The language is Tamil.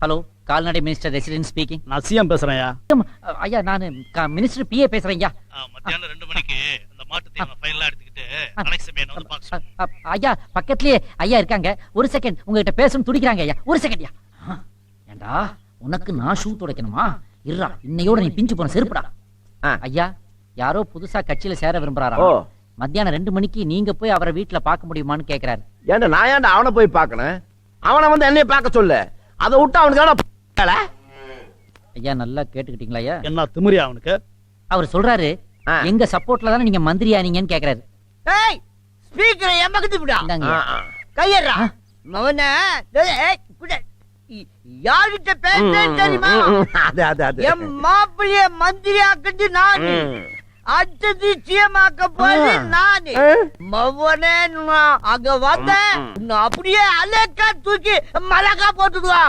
ஹலோ, கால்நடை மினிஸ்டர் ரெசிடென்ட் ஸ்பீக்கிங். நான் சிஎம் பேசுறேன்யா. ஐயா, நான் மினிஸ்டர் பிஏ பேசுறேன் ஐயா. மத்தியானம் 2 மணிக்கு அந்த மாட்டு தீவன ஃபைல்லாம் எடுத்துக்கிட்டு அலெக்ஸ் வந்து பாக்க. ஐயா, பக்கத்துலயே ஐயா இருக்காங்க. ஒரு செகண்ட், உங்ககிட்ட பேசணும் துடிக்கிறாங்க ஐயா. ஒரு செகண்ட் ஐயா. ஏண்டா, உனக்கு நான் ஷூ துடைக்கணுமா? இருடா, இன்னையோட நீ பிஞ்சு போன செருப்புடா. ஐயா, யாரோ புதுசா கட்சியில சேர விரும்புறாரா? மத்தியானம் 2 மணிக்கு நீங்க போய் அவரை வீட்டுல பார்க்க முடியுமான்னு கேக்குறாரு. ஏன்டா நான் ஏன்டா அவனை போய் பார்க்கணும்? அவனை வந்து என்னைய பார்க்க சொல்லு. அதை விட்டு அவனுக்கு ஐயா, நல்லா கேட்டுக்கிட்டீங்களா ஐயா? என்ன திமிரியா அவனுக்கு? அவர் சொல்றாரு, எங்க சப்போர்ட்ல தானே நீங்க மந்திரி ஆனீங்கன்னு கேக்குறாரு. ஏய், ஸ்பீக்கரை எமக்குது விடா. இந்தாங்க. கையறா. மவனே, டேய் குட. யார்கிட்ட பேசுறேன்னு தெரியுமா? அது என் மாப்பிள்ளைய மந்திரி ஆக்குது நானு. அடுத்தது சிஎமாக்க போது நானு. மவனே, அங்க வந்த அப்படியே அலேக்கா தூக்கி மலக்கா போட்டுடுவா.